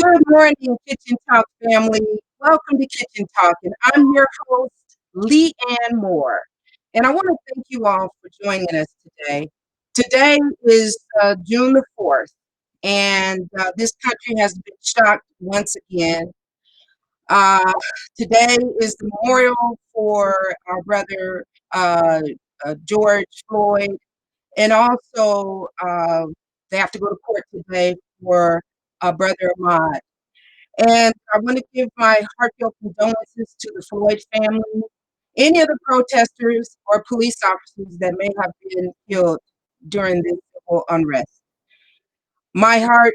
Good morning, Kitchen Talk family. Welcome to Kitchen Talk, and I'm your host, Leanne Moore. And I want to thank you all for joining us today. Today is June the 4th, and this country has been shocked once again. Uh, Today is the memorial for our brother George Floyd, and also they have to go to court today for brother Ahmad. And I want to give my heartfelt condolences to the Floyd family, any of the protesters or police officers that may have been killed during this civil unrest. My heart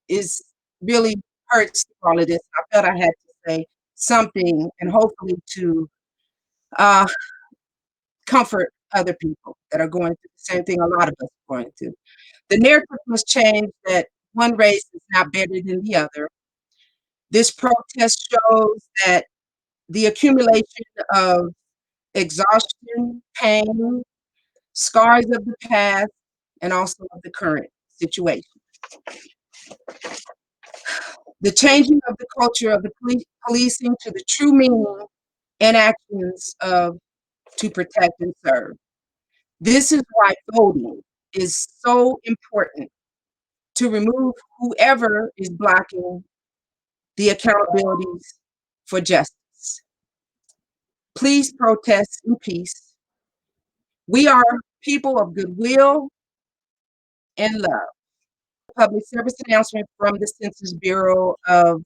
is really hurts through all of this. I felt I had to say something and hopefully to uh, comfort other people that are going through the same thing a lot of us are going through. The narrative must change that one race is not better than the other. This protest shows that the accumulation of exhaustion, pain, scars of the past, and also of the current situation. The changing of the culture of the policing to the true meaning and actions of to protect and serve. This is why voting is so important to remove whoever is blocking the accountabilities for justice. Please protest in peace. We are people of goodwill and love. Public service announcement from the Census Bureau of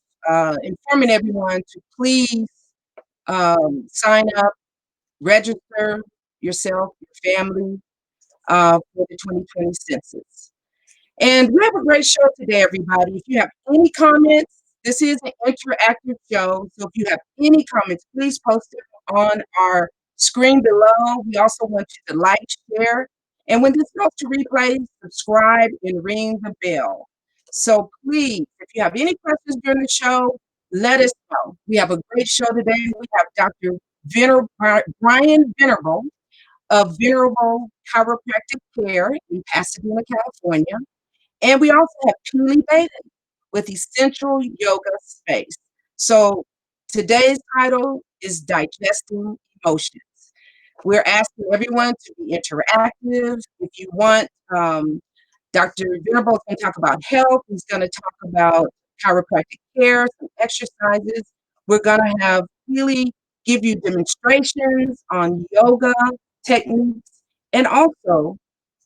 informing everyone to please sign up, register yourself, your family for the 2020 census. And we have a great show today, everybody. If you have any comments, this is an interactive show. So if you have any comments, please post it on our screen below. We also want you to like, share, and when this goes to replay, subscribe and ring the bell. So please, if you have any questions during the show, let us know. We have a great show today. We have Dr. Brian Venerable of Venerable Chiropractic Care in Pasadena, California. And we also have Keely Baden with Essential Yoga Space. So today's title is Digesting Emotions. We're asking everyone to be interactive. If you want, Dr. Venerable is going to talk about health. He's going to talk about chiropractic care, some exercises. We're going to have Keely give you demonstrations on yoga techniques and also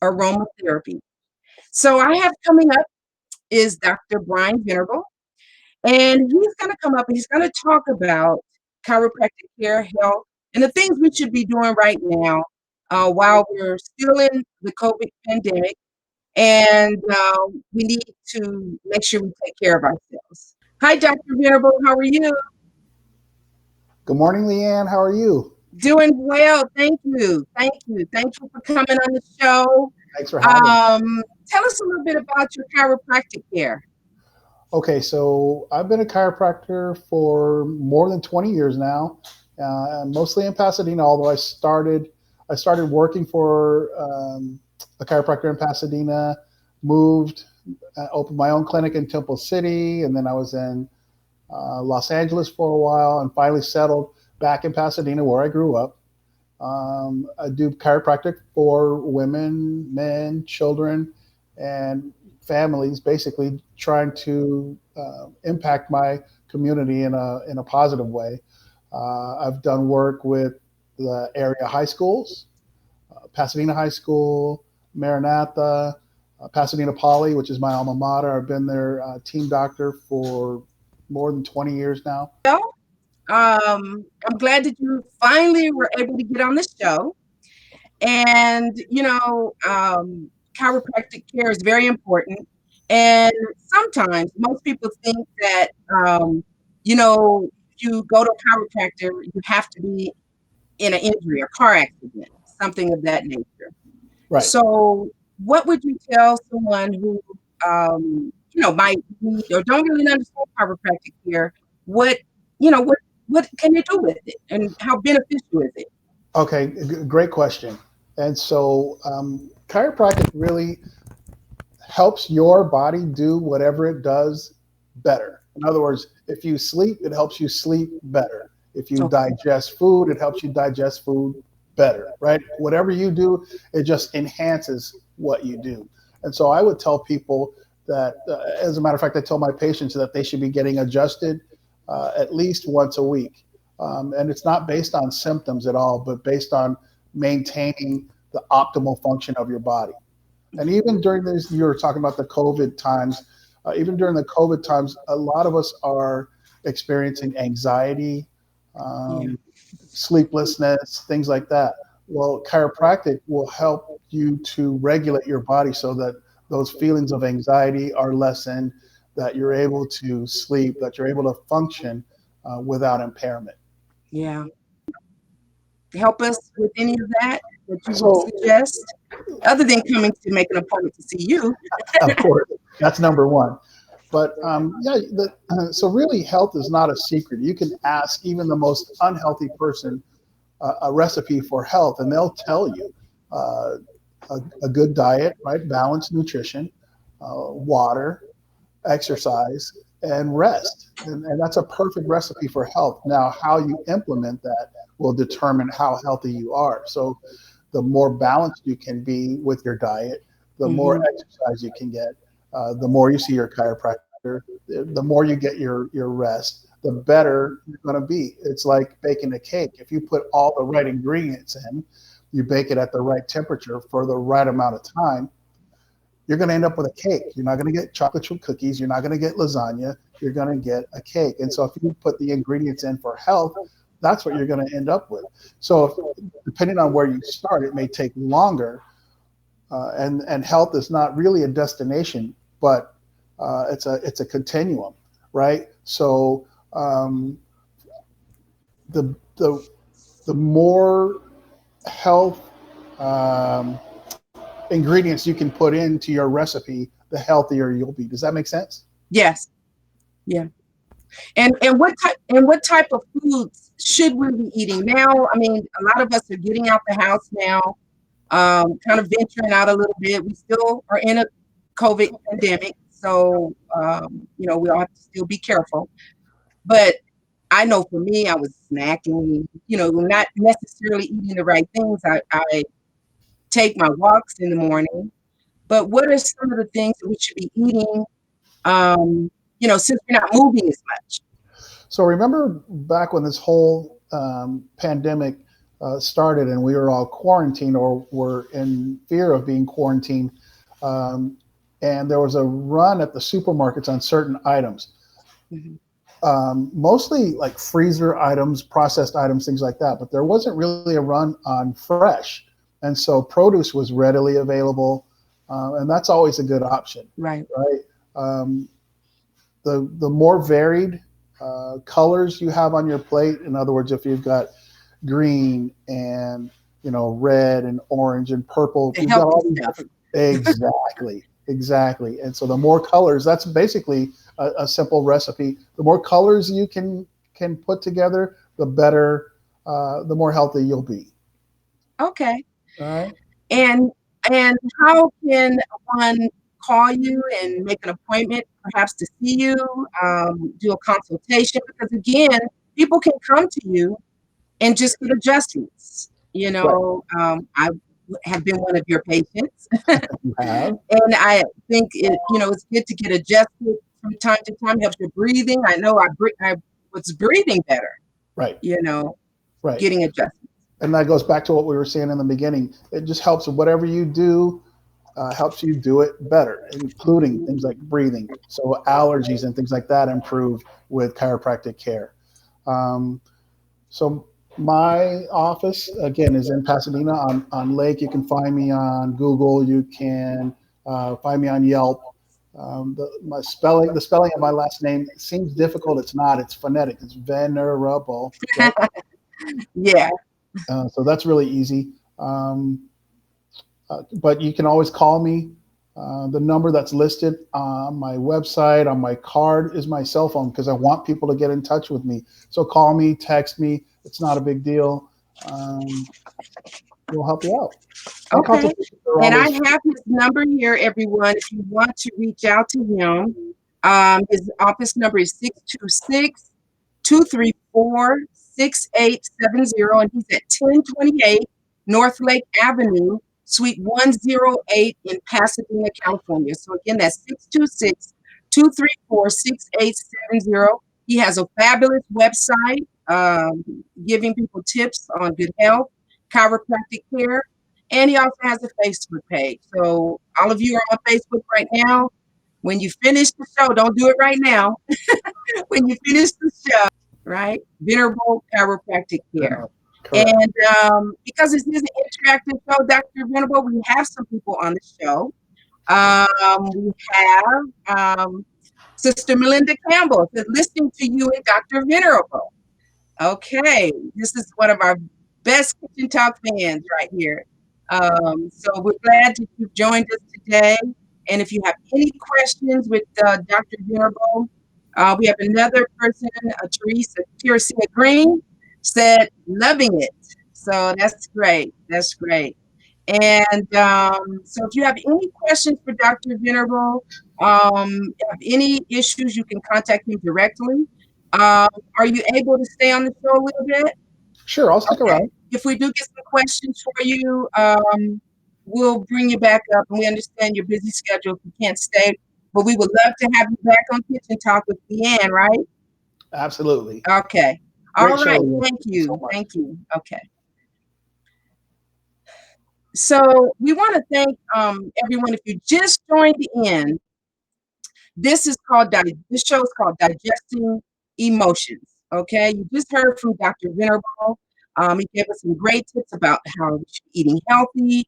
aromatherapy. So I have coming up is Dr. Brian Venerable, and he's going to come up and he's going to talk about chiropractic care, health, and the things we should be doing right now while we're still in the COVID pandemic, and we need to make sure we take care of ourselves. Hi, Dr. Venerable. How are you? Good morning, Leanne. How are you? Doing well. Thank you. Thank you. Thank you for coming on the show. Thanks for having me. Tell us a little bit about your chiropractic care. Okay, so I've been a chiropractor for more than 20 years now, mostly in Pasadena. Although I started working for a chiropractor in Pasadena, moved, opened my own clinic in Temple City, and then I was in Los Angeles for a while, and finally settled back in Pasadena where I grew up. I do chiropractic for women, men, children, and families, basically trying to impact my community in a positive way. I've done work with the area high schools, Pasadena High School, Maranatha, Pasadena Poly, which is my alma mater. I've been their team doctor for more than 20 years now. I'm glad that you finally were able to get on the show. And, chiropractic care is very important. And sometimes most people think that, if you go to a chiropractor, you have to be in an injury or car accident, something of that nature. Right. So, what would you tell someone who, might need or don't really understand chiropractic care? What, what can you do with it, and how beneficial is it? Okay, great question. And so, chiropractic really helps your body do whatever it does better. In other words, if you sleep, it helps you sleep better. If you Okay. digest food, it helps you digest food better, right? Whatever you do, it just enhances what you do. And so I would tell people that, as a matter of fact, I tell my patients that they should be getting adjusted at least once a week. And it's not based on symptoms at all, but based on maintaining the optimal function of your body. And even during this, you were talking about the COVID times, even during the COVID times, a lot of us are experiencing anxiety, Yeah. um, sleeplessness, things like that. Well, chiropractic will help you to regulate your body so that those feelings of anxiety are lessened, that you're able to sleep, that you're able to function without impairment. Yeah. Help us with any of that that you would So, suggest, other than coming to make an appointment to see you. of course, that's number one. But yeah, so really, health is not a secret. You can ask even the most unhealthy person a recipe for health, and they'll tell you uh, a good diet, right? Balanced nutrition, water, exercise, and rest. And that's a perfect recipe for health. Now, how you implement that will determine how healthy you are. So, the more balanced you can be with your diet, the more Mhm. exercise you can get, the more you see your chiropractor, the more you get your rest, the better you're going to be. It's like baking a cake. If you put all the right ingredients in, you bake it at the right temperature for the right amount of time, you're going to end up with a cake. You're not going to get chocolate chip cookies. You're not going to get lasagna. You're going to get a cake. And so if you put the ingredients in for health, that's what you're going to end up with. So depending on where you start, it may take longer. And health is not really a destination, but it's a continuum, right? So um, the the more health um, ingredients you can put into your recipe, the healthier you'll be. Does that make sense? Yes. Yeah. And what type of foods should we be eating now? I mean, a lot of us are getting out the house now, kind of venturing out a little bit. We still are in a COVID pandemic, so we all have to still be careful. But I know for me, I was snacking, not necessarily eating the right things. I take my walks in the morning, but what are some of the things that we should be eating, since we're not moving as much? So remember back when this whole pandemic started and we were all quarantined or were in fear of being quarantined, um, and there was a run at the supermarkets on certain items, Mhm. mostly like freezer items, processed items, things like that. But there wasn't really a run on fresh, and so produce was readily available, and that's always a good option, Right. right? Um, the more varied colors you have on your plate. In other words, if you've got green and red and orange and purple, if The you've got healthy all these stuff. different, exactly. And so the more colors, that's basically a simple recipe. The more colors you can put together, the better, the more healthy you'll be. Okay. All right. And and how can one call you and make an appointment, perhaps to see you, do a consultation? Because again, people can come to you and just get adjustments. Right. I have been one of your patients, You have. and I think it's good to get adjusted from time to time. Helps your breathing. I know I was breathing better, Right. you know, Right. getting adjusted. And that goes back to what we were saying in the beginning. It just helps whatever you do, helps you do it better, including Mhm. things like breathing. So allergies and things like that improve with chiropractic care. Um, so my office again is in Pasadena on Lake. You can find me on Google. You can find me on Yelp. The spelling of my last name seems difficult. It's not. It's phonetic. It's venerable, right? Yeah. So that's really easy. But you can always call me. The number that's listed on my website, on my card, is my cell phone because I want people to get in touch with me. So call me, text me. It's not a big deal. Um, we'll help you out. And Okay. consultations are And I always free. have his number here, everyone. If you want to reach out to him, His office number is 626-234-6870, and he's at 1028 North Lake Avenue, Suite 108 in Pasadena, California. So again, that's 626-234-6870. He has a fabulous website, giving people tips on good health, chiropractic care, and he also has a Facebook page. So all of you are on Facebook right now. When you finish the show, don't do it right now. When you finish the show, right? Venerable Chiropractic Care. Correct. And because this is an interactive show, Dr. Venerable, we have some people on the show. We have Sister Melinda Campbell says, listening to you and Dr. Venerable. Okay, this is one of our best Kitchen Talk fans right here. So we're glad that you've joined us today. And if you have any questions with Dr. Venerable, we have another person, Teresa Green, said, loving it. So that's great. That's great. And so if you have any questions for Dr. Venerable, have any issues, you can contact him directly. Are you able to stay on the show a little bit? Sure, I'll stick around. If we do get some questions for you, we'll bring you back up. And we understand your busy schedule if you can't stay, but we would love to have you back on Kitchen Talk with Leanne, right? Absolutely. Okay. Great All right. show. Thank you. So much. Thank you. Okay. So we want to thank everyone. If you just joined in, this show is called Digesting Emotions. Okay, you just heard from Dr. Venerable. He gave us some great tips about how we should be eating healthy,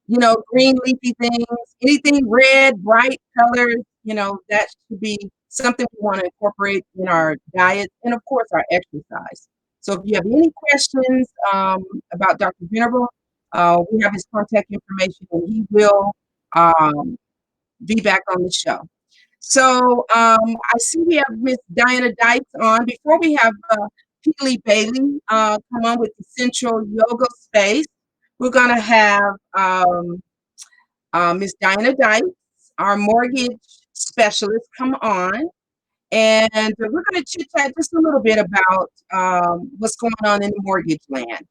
green leafy things, anything red, bright colors, that should be something we want to incorporate in our diet, and of course our exercise. So if you have any questions about Dr. Venerable, we have his contact information, and he will be back on the show. So I see we have Miss Diana Dykes on. Before we have Peely Bailey come on with the Central Yoga Space, we're going to have Miss Diana Dykes, our mortgage specialist, come on. And we're going to chit chat just a little bit about what's going on in the mortgage land.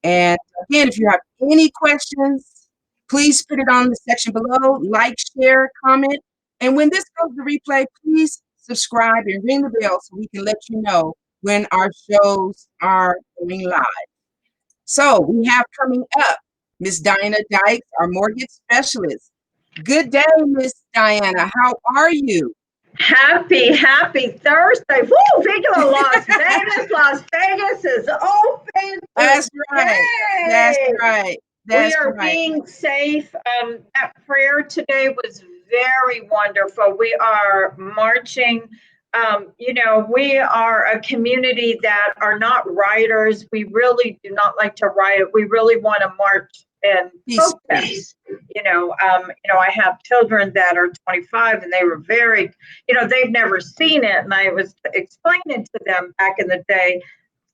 And again, if you have any questions, please put it on the section below, like, share, comment. And when this goes to replay, please subscribe and ring the bell so we can let you know when our shows are going live. So we have coming up Miss Diana Dykes, our mortgage specialist. Good day, Miss Diana. How are you? Happy Thursday. Woo, Viva Las Vegas. Las Vegas is open. That's right. That's right. We are being safe. That prayer today was very wonderful. We are marching. We are a community that are not rioters. We really do not like to riot. We really want to march and protest. I have children that are 25 and they were very, they've never seen it. And I was explaining to them back in the day,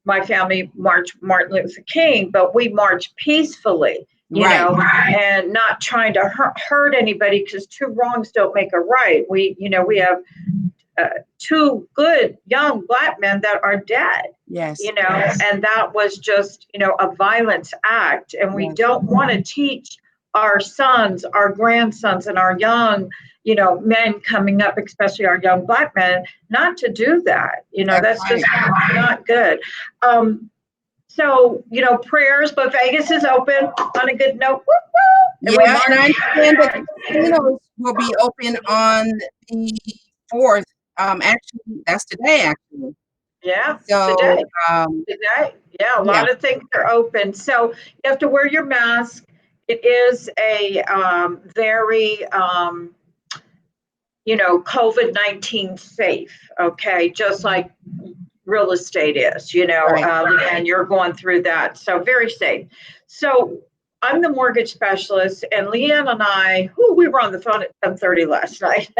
my family marched Martin Luther King, but we march peacefully, and not trying to hurt anybody, because two wrongs don't make a right. We have two good young Black men that are dead. Yes. And that was just, a violence act. And we don't want to teach our sons, our grandsons, and our young, men coming up, especially our young Black men, not to do that. That's just not good. So, prayers, but Vegas is open on a good note. And and I understand that the casinos will be open on the 4th. Actually, that's today, actually. Yeah, so, today. Yeah, a lot of things are open. So you have to wear your mask. It is a very, COVID-19 safe, okay? Just like real estate is, and you're going through that. So very safe. So I'm the mortgage specialist, and Leanne and I, we were on the phone at 10:30 last night.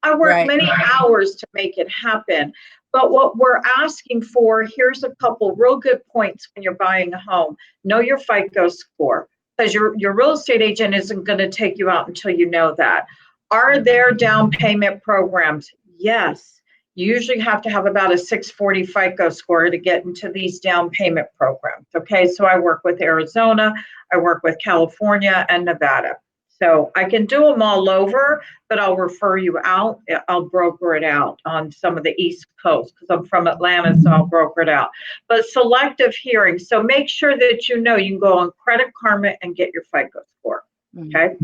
I worked many hours to make it happen. But what we're asking for, here's a couple real good points when you're buying a home. Know your FICO score, because your real estate agent isn't going to take you out until you know that. Are there down payment programs? Yes, you usually have to have about a 640 FICO score to get into these down payment programs. Okay, so I work with Arizona, I work with California and Nevada. So I can do them all over, but I'll refer you out. I'll broker it out on some of the East Coast because I'm from Atlanta, so I'll broker it out. But selective hearing, so make sure that you know you can go on Credit Karma and get your FICO score. Okay.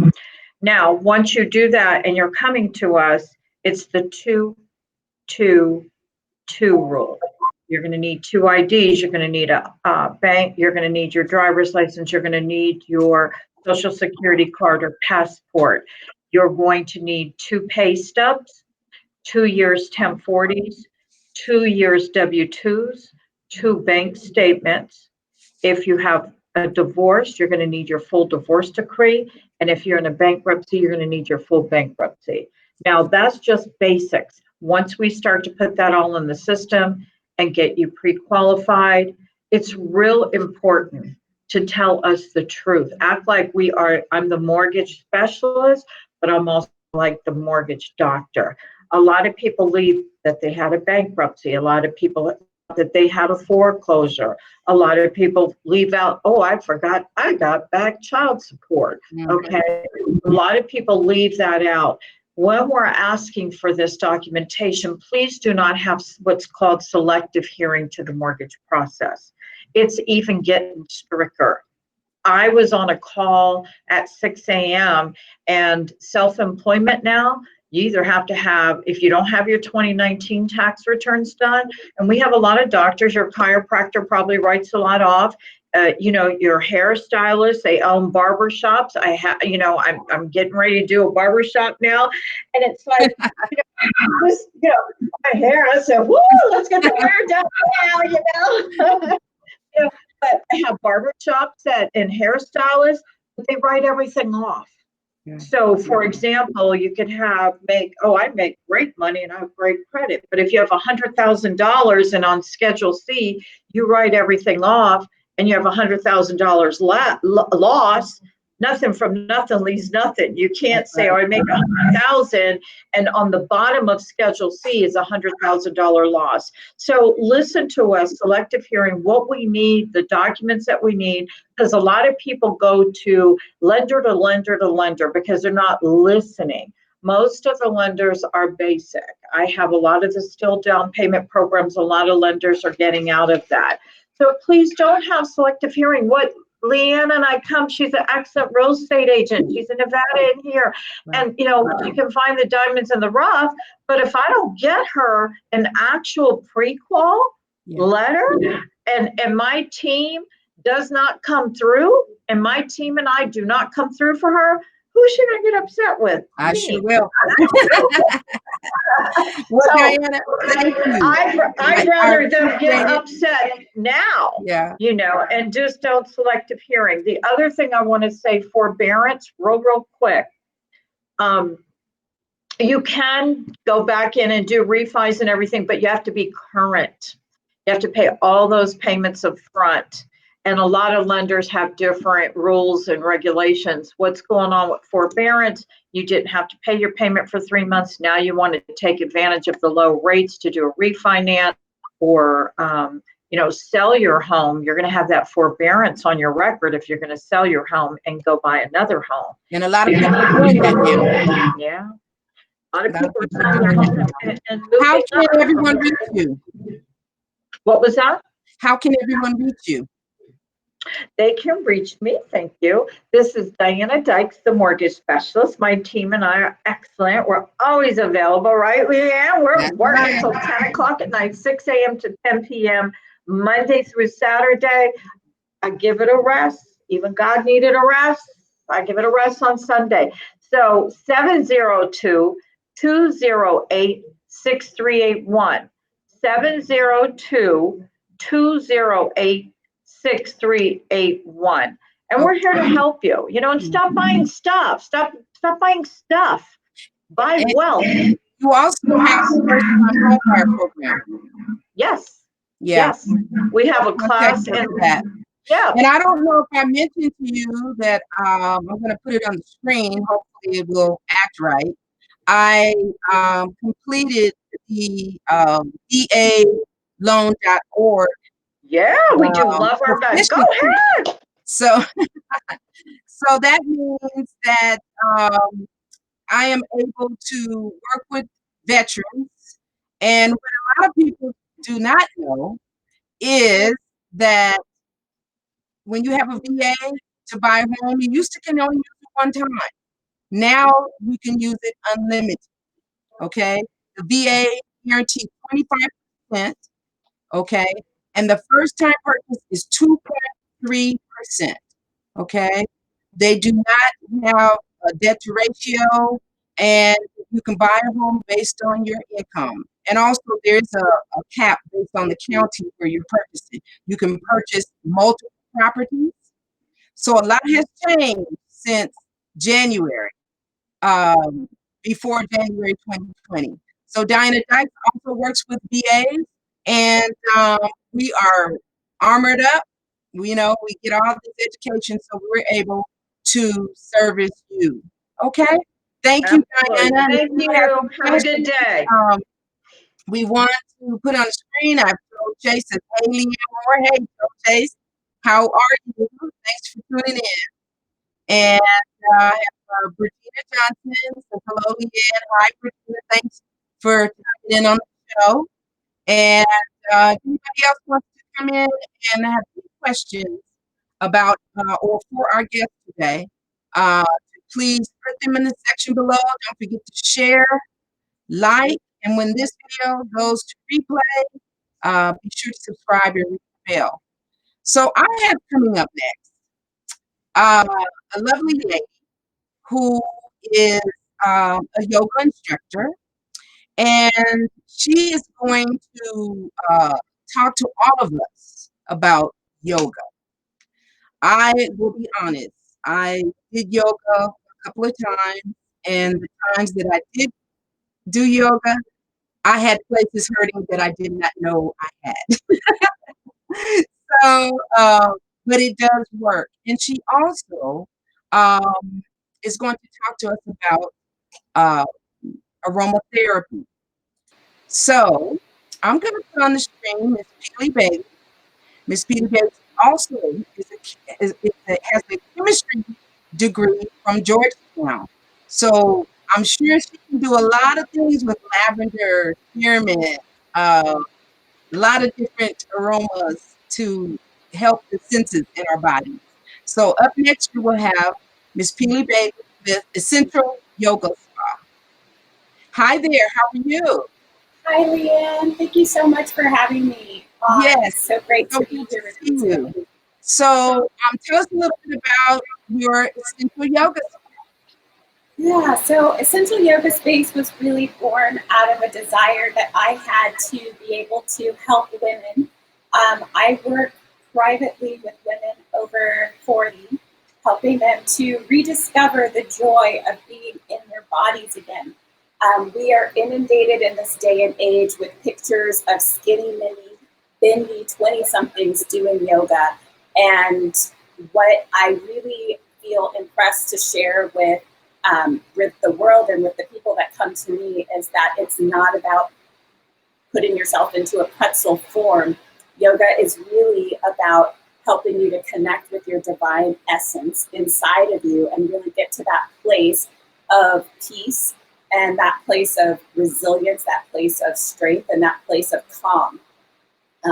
Now, once you do that and you're coming to us, it's the 2-2-2 rule. You're going to need 2 IDs. You're going to need a bank. You're going to need your driver's license. You're going to need your social security card or passport. You're going to need 2 pay stubs, 2 years 1040s, 2 years W-2s, 2 bank statements. If you have a divorce, you're going to need your full divorce decree. And if you're in a bankruptcy, you're going to need your full bankruptcy. Now, that's just basics. Once we start to put that all in the system and get you pre-qualified, it's real important to tell us the truth. Act like I'm the mortgage specialist, but I'm also like the mortgage doctor. A lot of people leave that they had a bankruptcy. A lot of people that they had a foreclosure. A lot of people leave out, oh, I forgot I got back child support. Okay. A lot of people leave that out. When we're asking for this documentation, please do not have what's called selective hearing to the mortgage process. It's even getting stricter. I was on a call at 6 a.m. and self-employment now, you either have to have, if you don't have your 2019 tax returns done, and we have a lot of doctors, your chiropractor probably writes a lot off. Your hairstylist, they own barber shops. I'm getting ready to do a barber shop now. And it's like, my hair, I said, woo, let's get the hair done now, but I have barber shops and hairstylists, but they write everything off. Yeah. So, for example, you could I make great money and I have great credit. But if you have $100,000 and on Schedule C, you write everything off and you have $100,000 loss, nothing from nothing leaves nothing. You can't say, I make 100,000 and on the bottom of Schedule C is $100,000 loss. So listen to us, selective hearing, what we need, the documents that we need, because a lot of people go to lender to lender to lender because they're not listening. Most of the lenders are basic. I have a lot of the still down payment programs. A lot of lenders are getting out of that. So please don't have selective hearing. What Leanne and I she's an excellent real estate agent. She's in Nevada in here. And, you can find the diamonds in the rough. But if I don't get her an actual pre-qual letter and my team does not come through and my team and I do not come through for her, who should I get upset with? I sure will. Well, so, Diana, thank you. I'd rather them get upset now, and just don't selective hearing. The other thing I want to say, forbearance, real quick. You can go back in and do refis and everything, but you have to be current. You have to pay all those payments up front. And a lot of lenders have different rules and regulations. What's going on with forbearance? You didn't have to pay your payment for 3 months. Now you want to take advantage of the low rates to do a refinance or, sell your home. You're going to have that forbearance on your record if you're going to sell your home and go buy another home. And a lot of people are doing that now. Yeah. A lot of people are selling their home and how can everyone reach you? What was that? How can everyone reach you? They can reach me. Thank you. This is Diana Dykes, the mortgage specialist. My team and I are excellent. We're always available, right, Leanne? We're working until 10 o'clock at night, 6 a.m. to 10 p.m., Monday through Saturday. I give it a rest. Even God needed a rest. I give it a rest on Sunday. So 702-208-6381. 702-208-6381. And we're here to help you, and stop buying stuff. Stop buying stuff. Buy wealth. You also have a first-time home buyer program. Yes. Yeah. Yes. We have a class in that. Yeah. And I don't know if I mentioned to you that I'm going to put it on the screen. Hopefully it will act right. I completed the VAloan.org Yeah, we do love our vet. Go proficiency. ahead. So, so that means that I am able to work with veterans. And what a lot of people do not know is that when you have a VA to buy a home, you used to can only use it one time. Now you can use it unlimited. Okay. The VA guarantees 25%. Okay. And the first time purchase is 2.3%. Okay. They do not have a debt to ratio, and you can buy a home based on your income. And also, there's a cap based on the county where you're purchasing. You can purchase multiple properties. So a lot has changed since January, um, before January 2020. So Diana Dykes also works with VAs, and we are armored up. We get all this education, so we're able to service you. Okay. Thank you, Absolutely. Diana. And if Thank you have you. any Have a good questions, day. we want to put on the screen. I've told Chase and hey, Leanne Moore. Hey, Chase, how are you? Thanks for tuning in. And I have Regina Johnson. So hello, Leanne. Hi, Regina. Thanks for coming in on the show. And if anybody else wants to come in and have any questions about or for our guest today, please put them in the section below. Don't forget to share, like, and when this video goes to replay, be sure to subscribe and ring the bell. So I have coming up next a lovely lady who is a yoga instructor, and she is going to talk to all of us about yoga. I will be honest, I did yoga a couple of times, and the times that I did do yoga, I had places hurting that I did not know I had. So, but it does work. And she also um, is going to talk to us about uh, aromatherapy. So I'm going to put on the screen Miss Peely Bailey. Miss Peely Bailey also has a chemistry degree from Georgetown. So I'm sure she can do a lot of things with lavender, spearmint, a lot of different aromas to help the senses in our bodies. So up next, we will have Miss Peely Bailey with Essential Yoga Spa. Hi there, how are you? Hi, Leanne. Thank you so much for having me on. Yes, It's so great so to be good to here with see you you. today. So tell us a little bit about your Essential Yoga Spa. Yeah, so Essential Yoga Space was really born out of a desire that I had to be able to help women. I work privately with women over 40, helping them to rediscover the joy of being in their bodies again. We are inundated in this day and age with pictures of skinny mini, bendy 20-somethings doing yoga. And what I really feel impressed to share with the world and with the people that come to me is that it's not about putting yourself into a pretzel form. Yoga is really about helping you to connect with your divine essence inside of you and really get to that place of peace and that place of resilience, that place of strength, and that place of calm.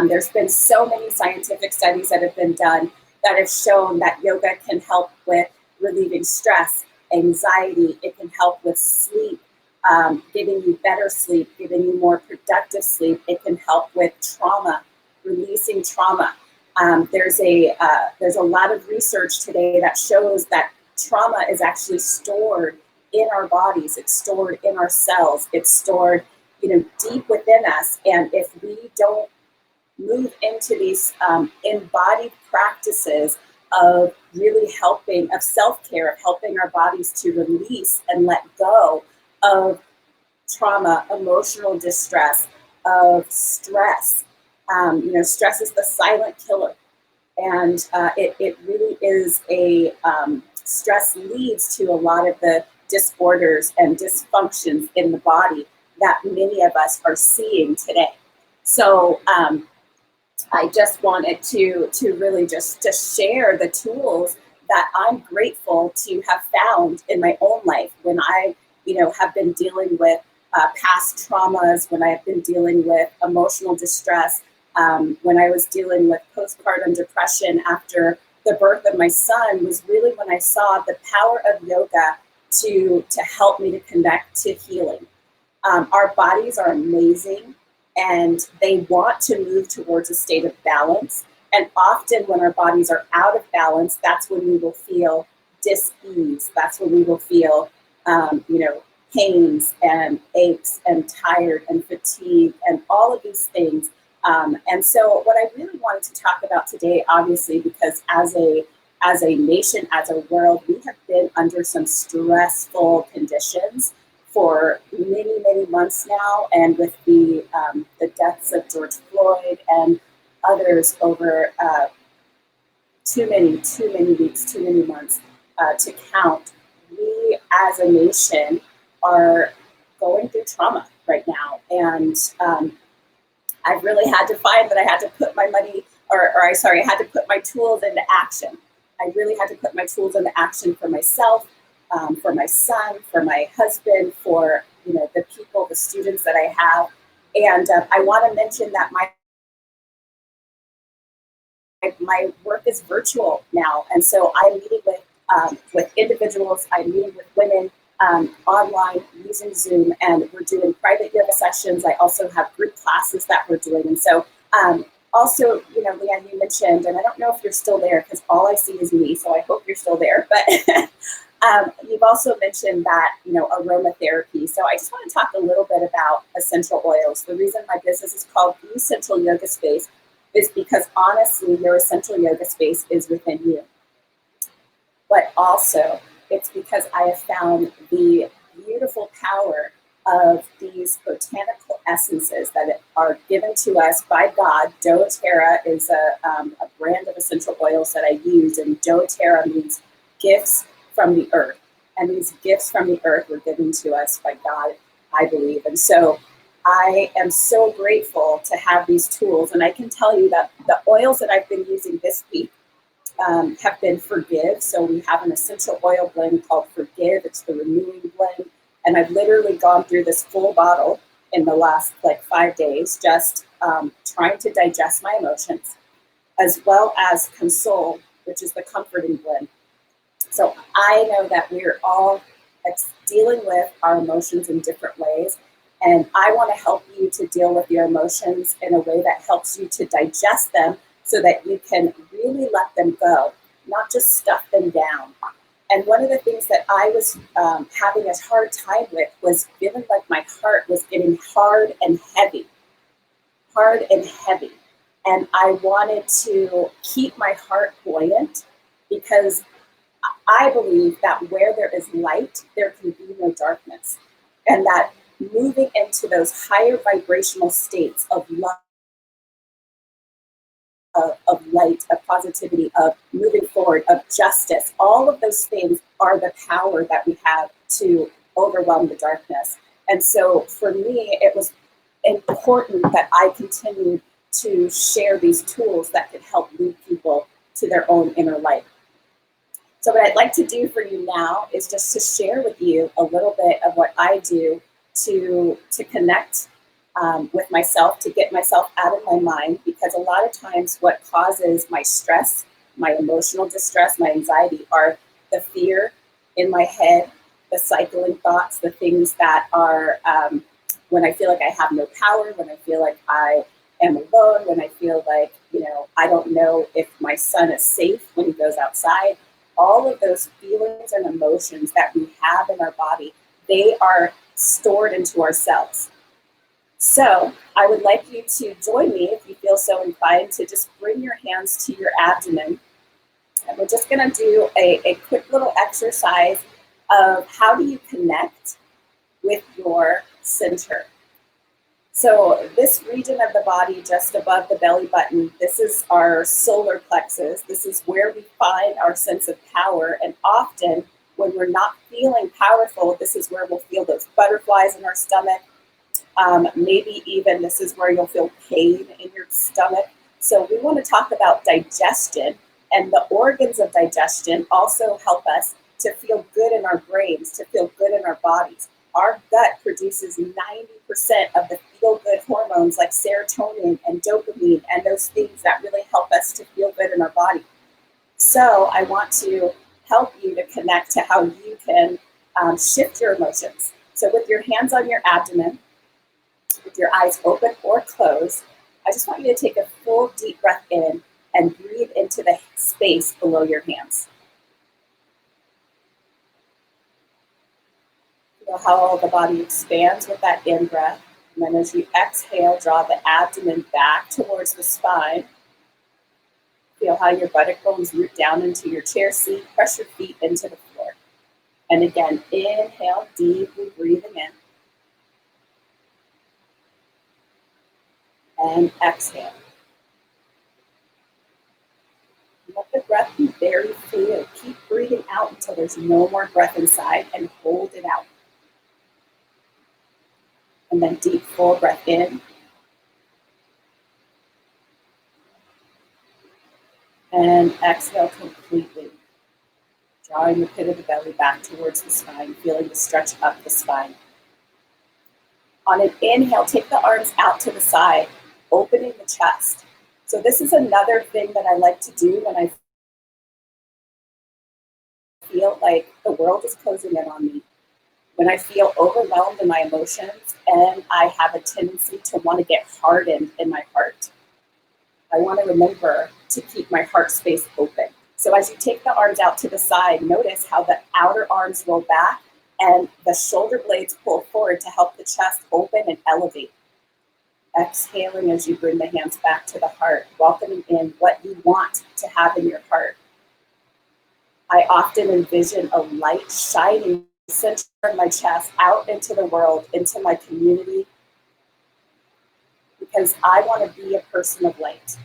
There's been so many scientific studies that have been done that have shown that yoga can help with relieving stress, anxiety. It can help with sleep, giving you better sleep, giving you more productive sleep. It can help with trauma, releasing trauma. There's a lot of research today that shows that trauma is actually stored in our bodies. It's stored in our cells. It's stored, deep within us. And if we don't move into these embodied practices of really helping, of self-care, of helping our bodies to release and let go of trauma, emotional distress, of stress. Stress is the silent killer. And it really is stress leads to a lot of the disorders and dysfunctions in the body that many of us are seeing today. So I just wanted to really just share the tools that I'm grateful to have found in my own life when I, have been dealing with past traumas, when I have been dealing with emotional distress, when I was dealing with postpartum depression after the birth of my son, was really when I saw the power of yoga to help me to connect to healing. Our bodies are amazing and they want to move towards a state of balance. And often when our bodies are out of balance, that's when we will feel dis-ease. That's when we will feel, pains and aches and tired and fatigue and all of these things. And so what I really wanted to talk about today, obviously, because as a nation, as a world, we have been under some stressful conditions for many, many months now, and with the deaths of George Floyd and others over too many weeks, too many months to count, we as a nation are going through trauma right now. And I really had to find that I had to put my money, I had to put my tools into action. I really had to put my tools into action for myself, for my son, for my husband, for the people, the students that I have. And I want to mention that my work is virtual now, and so I'm meeting with individuals. I'm meeting with women online using Zoom, and we're doing private yoga sessions. I also have group classes that we're doing, and so also, Leanne, you mentioned, and I don't know if you're still there because all I see is me, so I hope you're still there, but you've also mentioned that, aromatherapy. So I just want to talk a little bit about essential oils. The reason my business is called The Essential Yoga Space is because honestly, your essential yoga space is within you. But also, it's because I have found the beautiful power of these botanical essences that are given to us by God. doTERRA is a brand of essential oils that I use, and doTERRA means gifts from the earth. And these gifts from the earth were given to us by God, I believe. And so I am so grateful to have these tools. And I can tell you that the oils that I've been using this week have been Forgive. So we have an essential oil blend called Forgive. It's the renewing blend. And I've literally gone through this full bottle in the last 5 days, just trying to digest my emotions, as well as Console, which is the comforting blend. So I know that we're all dealing with our emotions in different ways. And I want to help you to deal with your emotions in a way that helps you to digest them so that you can really let them go, not just stuff them down. And one of the things that I was having a hard time with was feeling like my heart was getting hard and heavy. And I wanted to keep my heart buoyant because I believe that where there is light, there can be no darkness. And that moving into those higher vibrational states of love, of light, of positivity, of moving forward, of justice, all of those things are the power that we have to overwhelm the darkness. And so for me, it was important that I continued to share these tools that could help lead people to their own inner light. So what I'd like to do for you now is just to share with you a little bit of what I do to connect with myself, to get myself out of my mind, because a lot of times what causes my stress, my emotional distress, my anxiety are the fear in my head, the cycling thoughts, the things that are when I feel like I have no power, when I feel like I am alone, when I feel like, I don't know if my son is safe when he goes outside. All of those feelings and emotions that we have in our body, they are stored into our cells. So I would like you to join me, if you feel so inclined, to just bring your hands to your abdomen. And we're just going to do a quick little exercise of how do you connect with your center. So this region of the body just above the belly button, this is our solar plexus. This is where we find our sense of power. And often When we're not feeling powerful, this is where we'll feel those butterflies in our stomach. Maybe even this is where you'll feel pain in your stomach. So we want to talk about digestion, and the organs of digestion also help us to feel good in our brains, to feel good in our bodies. Our gut produces 90% of the feel-good hormones like serotonin and dopamine and those things that really help us to feel good in our body. So I want to help you to connect to how you can shift your emotions. So with your hands on your abdomen, with your eyes open or closed, I just want you to take a full deep breath in and breathe into the space below your hands. Feel how the body expands with that in-breath. And then as you exhale, draw the abdomen back towards the spine. Feel how your buttock bones root down into your chair seat. Press your feet into the floor. And again, inhale, deeply breathing in. And exhale. Let the breath be very fluid. Keep breathing out until there's no more breath inside and hold it out. And then deep, full breath in. And exhale completely. Drawing the pit of the belly back towards the spine, feeling the stretch up the spine. On an inhale, take the arms out to the side, opening the chest. So this is another thing that I like to do when I feel like the world is closing in on me, when I feel overwhelmed in my emotions, and I have a tendency to want to get hardened in my heart. I want to remember to keep my heart space open. So as you take the arms out to the side, notice how the outer arms roll back and the shoulder blades pull forward to help the chest open and elevate. Exhaling as you bring the hands back to the heart, welcoming in what you want to have in your heart. I often envision a light shining center of my chest out into the world, into my community, because I want to be a person of light.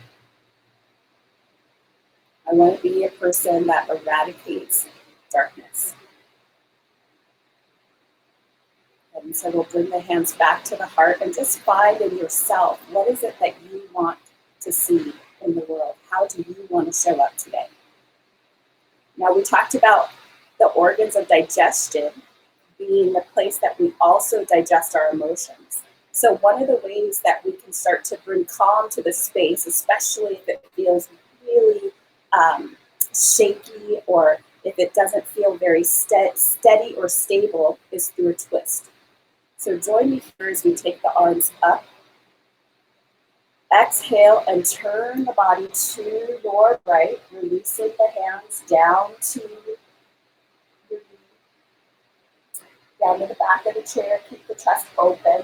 I want to be a person that eradicates darkness. And so we'll bring the hands back to the heart and just find in yourself, what is it that you want to see in the world? How do you want to show up today? Now, we talked about the organs of digestion being the place that we also digest our emotions. So one of the ways that we can start to bring calm to the space, especially if it feels really shaky or if it doesn't feel very steady or stable, is through a twist. So join me here as we take the arms up. Exhale and turn the body to your right, releasing the hands down to your down to the back of the chair. Keep the chest open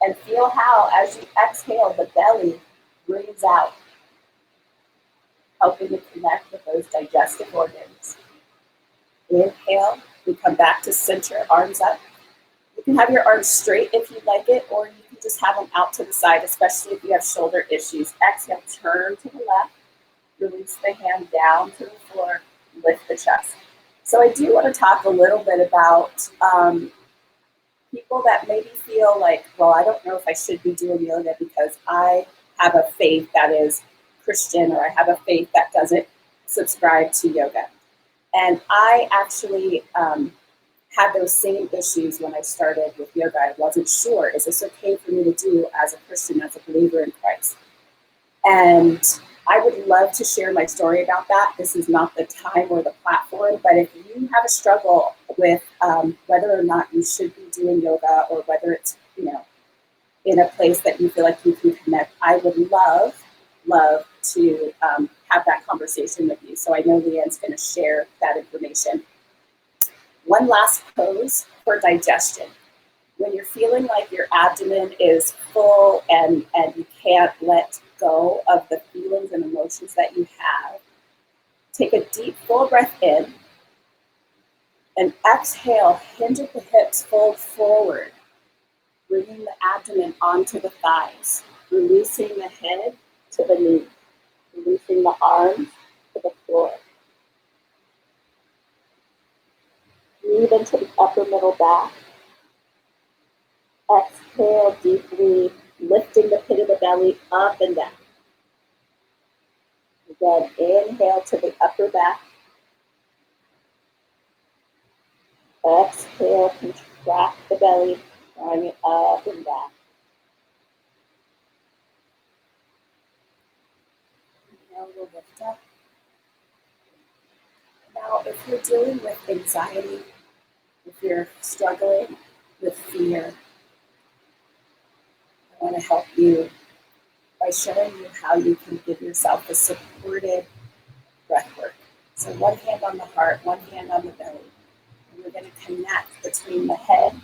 and feel how, as you exhale, the belly breathes out, helping to connect with those digestive organs. Inhale, we come back to center, arms up. You can have your arms straight if you like it, or you can just have them out to the side, especially if you have shoulder issues. Exhale, turn to the left, release the hand down to the floor, lift the chest. So I do want to talk a little bit about people that maybe feel like, well, I don't know if I should be doing yoga because I have a faith that is Christian, or I have a faith that doesn't subscribe to yoga. And I actually had those same issues when I started with yoga. I wasn't sure, is this okay for me to do as a Christian, as a believer in Christ? And I would love to share my story about that. This is not the time or the platform, but if you have a struggle with whether or not you should be doing yoga, or whether it's, in a place that you feel like you can connect, I would love to have that conversation with you. So I know Leanne's going to share that information. One last pose for digestion. When you're feeling like your abdomen is full and you can't let go of the feelings and emotions that you have, take a deep, full breath in, and exhale, hinge at the hips, fold forward, bringing the abdomen onto the thighs, releasing the head to the knee, releasing the arms to the floor. Breathe into the upper middle back. Exhale deeply, lifting the pit of the belly up and down. Again, inhale to the upper back. Exhale, contract the belly, drawing it up and down. Now we'll lift up. Now, if you're dealing with anxiety, if you're struggling with fear, I want to help you by showing you how you can give yourself a supported breath work. So one hand on the heart, one hand on the belly. And we're going to connect between the head,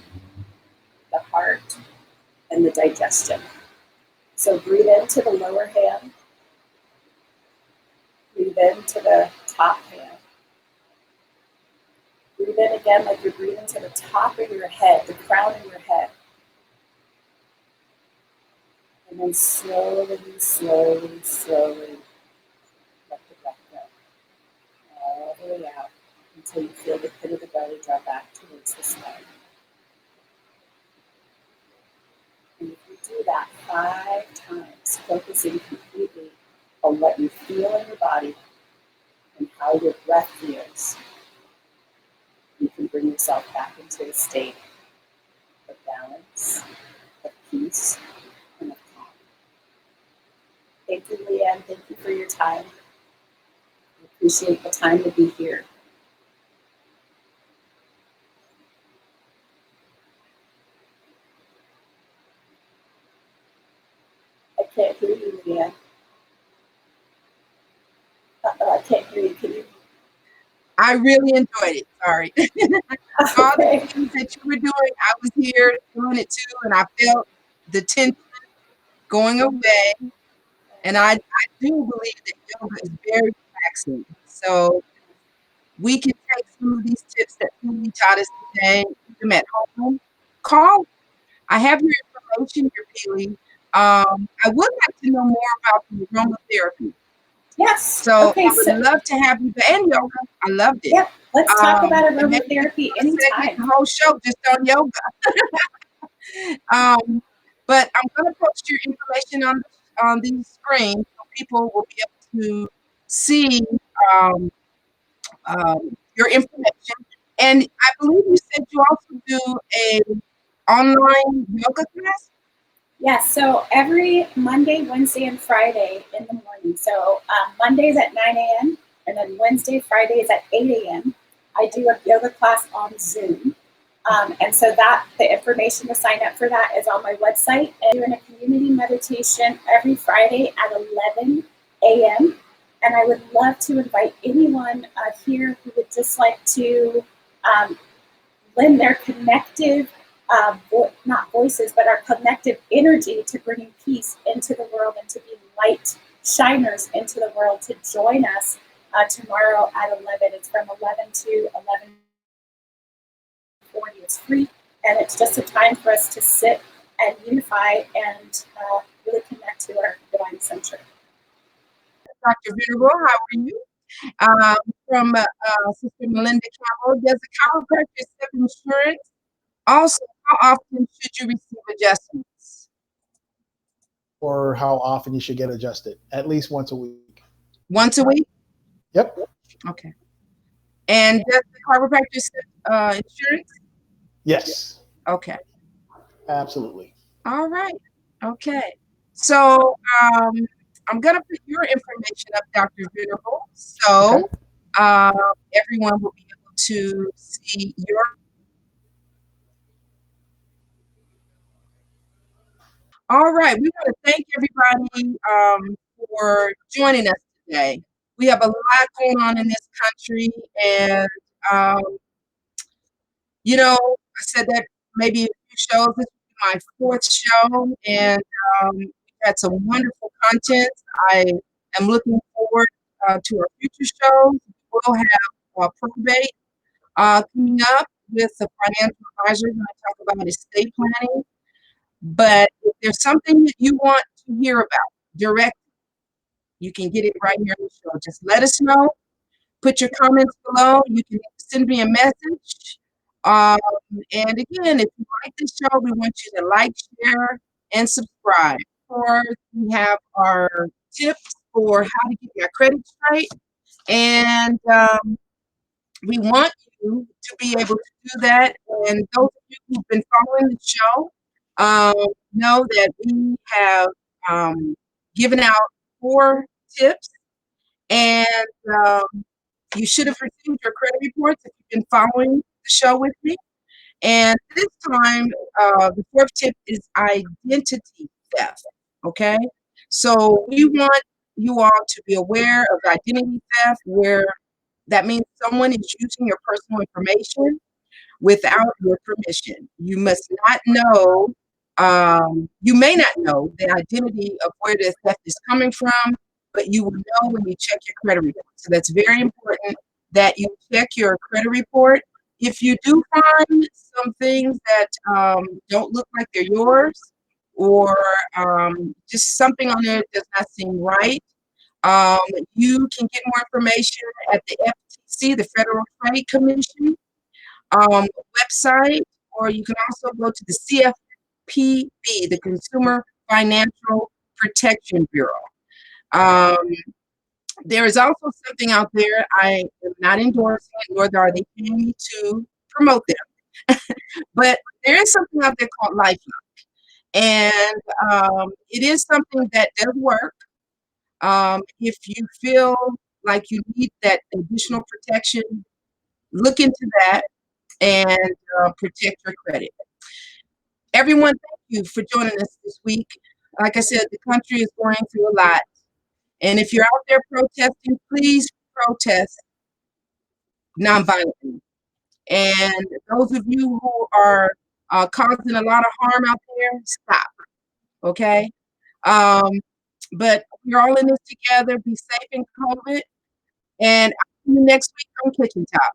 the heart, and the digestion. So breathe into the lower hand. Breathe into the top hand. Breathe in again like you're breathing to the top of your head, the crown of your head. And then slowly, slowly, slowly let the breath go. All the way out until you feel the pit of the belly draw back towards the spine. And if you do that 5 times, focusing completely on what you feel in your body and how your breath feels, you can bring yourself back into a state of balance, of peace, and of calm. Thank you, Leanne. Thank you for your time. I appreciate the time to be here. I can't hear you, Leanne. I can't hear you. Can you? I really enjoyed it. Sorry. All the Okay. things that you were doing, I was here doing it too, and I felt the tension going away. And I do believe that yoga is very relaxing. So we can take some of these tips that Julie taught us today, keep them at home. Call. I have your information, your Peely. I would like to know more about the aromatherapy. Yes. So Okay. I would love to have you, and yoga. I loved it. Yep. Let's talk about And maybe we aromatherapy can segment anytime. the whole show just on yoga. But I'm going to post your information on these screens so people will be able to see um, your information. And I believe you said you also do a online yoga class. Yes, so every Monday, Wednesday, and Friday in the morning. So Mondays at 9 a.m. and then Wednesday, Fridays at 8 a.m. I do a yoga class on Zoom. And so that the information to sign up for that is on my website. And doing a community meditation every Friday at 11 a.m. And I would love to invite anyone here who would just like to lend their connective, not voices, but our connective energy to bringing peace into the world and to being light shiners into the world, to join us tomorrow at 11. It's from 11 to 11:40. It's free, and it's just a time for us to sit and unify and really connect to our divine center. Dr. Venerable, how are you? From Sister Melinda Campbell, does a chiropractor accept insurance? Also, how often should you receive adjustments? Or how often you should get adjusted. At least once a week. Once a week? Yep. Okay. And does the chiropractor accept insurance? Yes. Okay. Absolutely. All right. Okay. So I'm going to put your information up, Dr. Venerable, so Okay. everyone will be able to see your. All right. We want to thank everybody for joining us today. We have a lot going on in this country, and um, I said that maybe a few shows. This will be my 4th show, and we've had some wonderful content. I am looking forward to our future shows. We'll have probate coming up with the financial advisor going to talk about estate planning. But if there's something that you want to hear about direct, you can get it right here on the show. Just let us know. Put your comments below. You can send me a message. Um, and again, if you like this show, we want you to like, share, and subscribe. Of course, we have our tips for how to get your credit straight. And we want you to be able to do that. And those of you who've been following the show know that we have given out 4 tips, and you should have received your credit reports if you've been following the show with me. And this time, the 4th tip is identity theft. Okay, so we want you all to be aware of identity theft, where that means someone is using your personal information without your permission. You must not know, you may not know the identity of where this theft is coming from, but you will know when you check your credit report. So that's very important that you check your credit report. If you do find some things that don't look like they're yours, or just something on there that does not seem right, um, you can get more information at the FTC, the Federal Trade Commission website, or you can also go to the CFPB, the Consumer Financial Protection Bureau. Um, there is also something out there. I am not endorsing it, nor are they paying me to promote them. But there is something out there called Lifeline, and it is something that does work. If you feel like you need that additional protection, look into that and protect your credit. Everyone, thank you for joining us this week. Like I said, the country is going through a lot. And if you're out there protesting, please protest nonviolently. And those of you who are causing a lot of harm out there, stop. Okay? Um, but we're all in this together. Be safe in COVID. And I'll see you next week on Kitchen Talk.